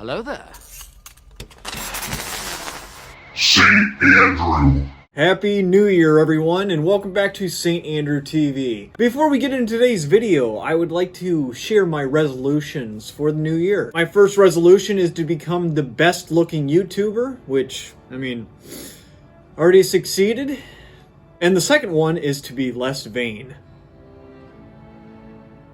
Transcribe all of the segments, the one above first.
Hello there. St. Andrew. Happy New Year, everyone, and welcome back to St. Andrew TV. Before we get into today's video, I would like to share my resolutions for the new year. My first resolution is to become the best looking YouTuber, which, already succeeded. And the second one is to be less vain.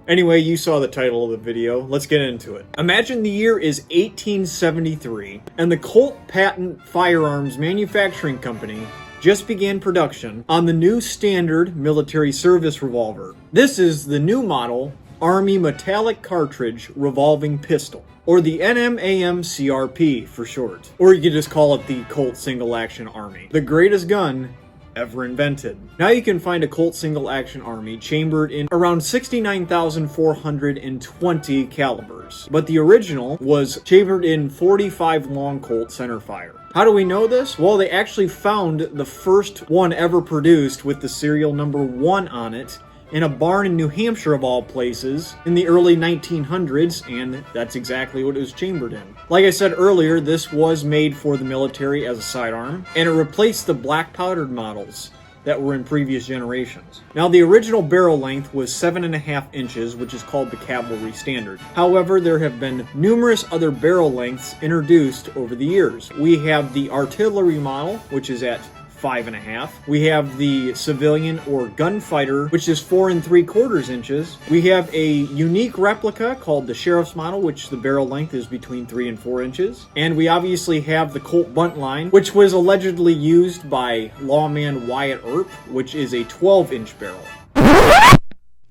Anyway, you saw the title of the video. Let's get into it. Imagine the year is 1873, and the Colt Patent Firearms Manufacturing Company just began production on the new standard military service revolver. This is the new model Army Metallic Cartridge Revolving Pistol, or the NMAM CRP for short. Or you could just call it the Colt Single Action Army. The greatest gun ever invented. Now you can find a Colt Single Action Army chambered in around 69,420 calibers, but the original was chambered in 45 long Colt centerfire. How do we know this? Well, they actually found the first one ever produced with the serial number 1 on it in a barn in New Hampshire, of all places, in the early 1900s, and that's exactly what it was chambered in. Like I said earlier, this was made for the military as a sidearm, and it replaced the black powdered models that were in previous generations. Now, the original barrel length was 7.5 inches, which is called the cavalry standard. However, there have been numerous other barrel lengths introduced over the years. We have the artillery model, which is at 5.5. We have the civilian or gunfighter, which is 4 3/4 inches. We have a unique replica called the sheriff's model, which the barrel length is between 3 and 4 inches. And we obviously have the Colt Buntline, which was allegedly used by lawman Wyatt Earp, which is a 12-inch barrel.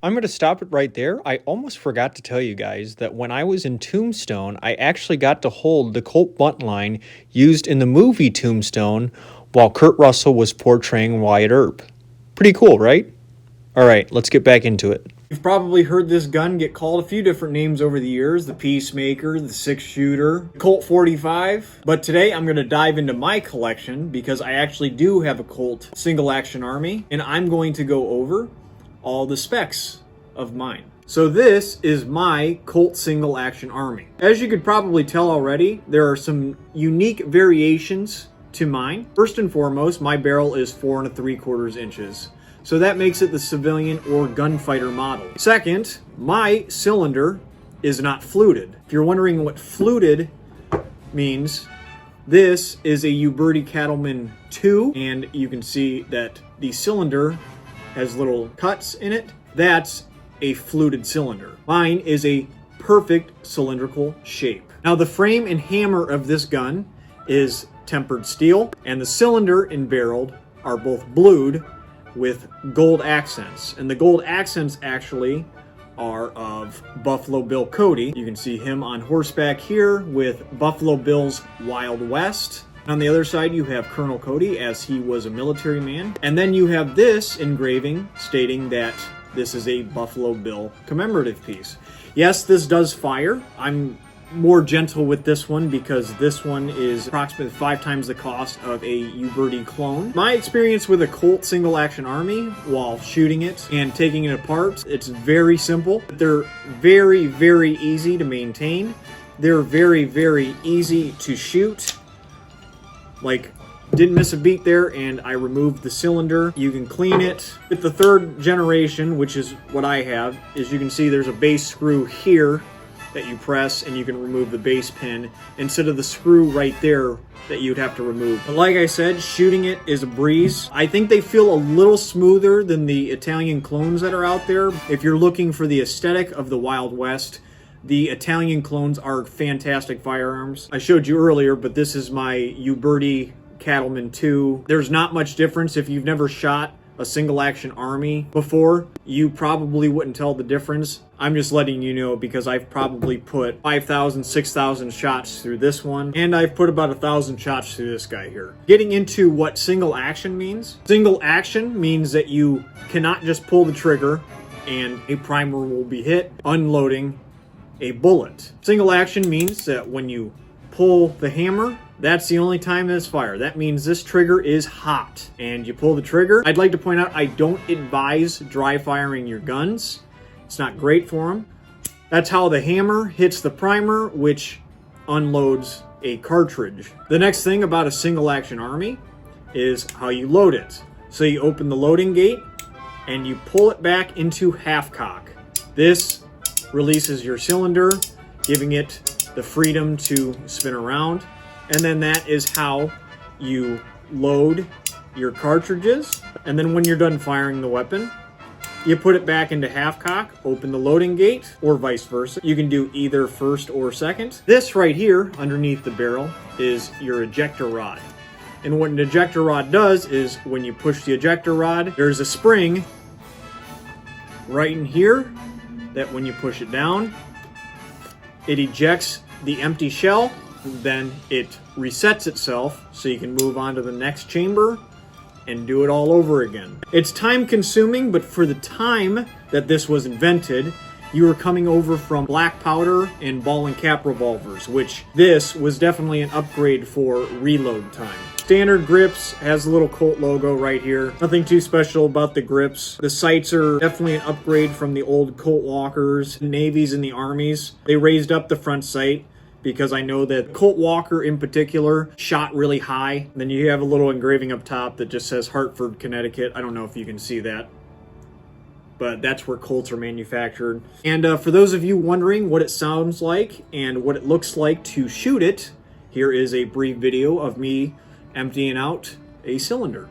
I'm going to stop it right there. I almost forgot to tell you guys that when I was in Tombstone, I actually got to hold the Colt Buntline used in the movie Tombstone while Kurt Russell was portraying Wyatt Earp. Pretty cool, right? All right, let's get back into it. You've probably heard this gun get called a few different names over the years: the Peacemaker, the 6-shooter, Colt 45. But today I'm going to dive into my collection because I actually do have a Colt Single Action Army, and I'm going to go over all the specs of mine. So this is my Colt Single Action Army. As you could probably tell already, there are some unique variations to mine. First and foremost, my barrel is 4 3/4 inches. So that makes it the civilian or gunfighter model. Second, my cylinder is not fluted. If you're wondering what fluted means, this is a Uberti Cattleman 2, and you can see that the cylinder has little cuts in it. That's a fluted cylinder. Mine is a perfect cylindrical shape. Now, the frame and hammer of this gun is tempered steel, and the cylinder and barrel are both blued with gold accents. And the gold accents actually are of Buffalo Bill Cody. You can see him on horseback here with Buffalo Bill's Wild West. On the other side, you have Colonel Cody, as he was a military man. And then you have this engraving stating that this is a Buffalo Bill commemorative piece. Yes, this does fire. I'm more gentle with this one because this one is approximately 5 times the cost of a Uberti clone. My experience with a Colt Single Action Army while shooting it and taking it apart, it's very simple. They're very, very easy to maintain. They're very, very easy to shoot. Like, didn't miss a beat there, and I removed the cylinder. You can clean it. With the 3rd generation, which is what I have, is you can see there's a base screw here that you press, and you can remove the base pin instead of the screw right there that you'd have to remove. But like I said, shooting it is a breeze. I think they feel a little smoother than the Italian clones that are out there. If you're looking for the aesthetic of the Wild West, the Italian clones are fantastic firearms. I showed you earlier, but this is my Uberti Cattleman 2. There's not much difference. If you've never shot a Single Action Army before, you probably wouldn't tell the difference. I'm just letting you know because I've probably put 5,000, 6,000 shots through this one, and I've put about 1,000 shots through this guy here. Getting into what single action means. Single action means that you cannot just pull the trigger and a primer will be hit, unloading a bullet. Single action means that when you pull the hammer, that's the only time it's fire. That means this trigger is hot and you pull the trigger. I'd like to point out I don't advise dry firing your guns. It's not great for them. That's how the hammer hits the primer, which unloads a cartridge. The next thing about a Single Action Army is how you load it. So you open the loading gate and you pull it back into half cock. This releases your cylinder, giving it the freedom to spin around. And then that is how you load your cartridges. And then when you're done firing the weapon, you put it back into half cock, open the loading gate, or vice versa. You can do either first or second. This right here, underneath the barrel, is your ejector rod. And what an ejector rod does is when you push the ejector rod, there's a spring right in here that when you push it down, it ejects the empty shell. Then it resets itself so you can move on to the next chamber and do it all over again. It's time consuming, but for the time that this was invented, you were coming over from black powder and ball and cap revolvers, which this was definitely an upgrade for reload time. Standard grips, has a little Colt logo right here. Nothing too special about the grips. The sights are definitely an upgrade from the old Colt Walkers, Navies, and the Armies. They raised up the front sight, because I know that Colt Walker in particular shot really high. Then you have a little engraving up top that just says Hartford, Connecticut. I don't know if you can see that, but that's where Colts are manufactured. And for those of you wondering what it sounds like and what it looks like to shoot it, here is a brief video of me emptying out a cylinder.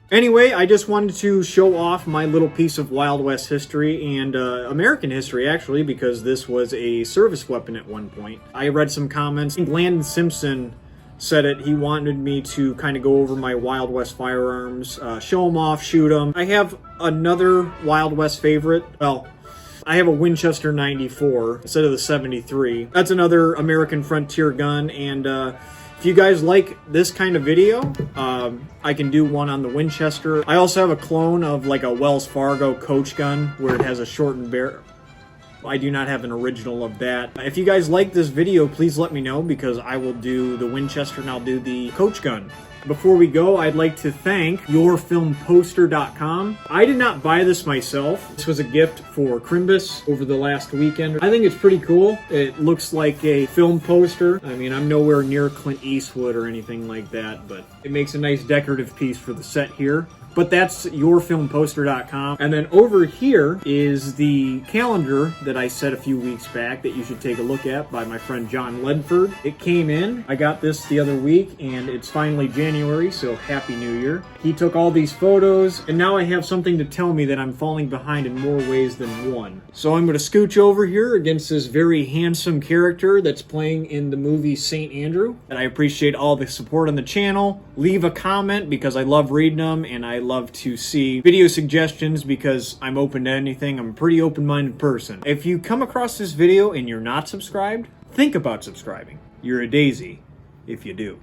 Anyway, I just wanted to show off my little piece of Wild West history and American history, actually, because this was a service weapon at one point. I read some comments. I think Landon Simpson said it. He wanted me to kind of go over my Wild West firearms, show them off, shoot them. I have another Wild West favorite. Well, I have a Winchester 94 instead of the 73. That's another American frontier gun, and if you guys like this kind of video, I can do one on the Winchester. I also have a clone of like a Wells Fargo coach gun where it has a shortened barrel. I do not have an original of that. If you guys like this video, please let me know, because I will do the Winchester and I'll do the coach gun. Before we go, I'd like to thank yourfilmposter.com. I did not buy this myself. This was a gift for Crimbus over the last weekend. I think it's pretty cool. It looks like a film poster. I mean, I'm nowhere near Clint Eastwood or anything like that, but it makes a nice decorative piece for the set here. But that's yourfilmposter.com. And then over here is the calendar that I said a few weeks back that you should take a look at by my friend John Ledford. It came in. I got this the other week, and it's finally January, so Happy New Year. He took all these photos, and now I have something to tell me that I'm falling behind in more ways than one. So I'm going to scooch over here against this very handsome character that's playing in the movie St. Andrew. And I appreciate all the support on the channel. Leave a comment, because I love reading them, and I love to see video suggestions because I'm open to anything. I'm a pretty open-minded person. If you come across this video and you're not subscribed, think about subscribing. You're a daisy if you do.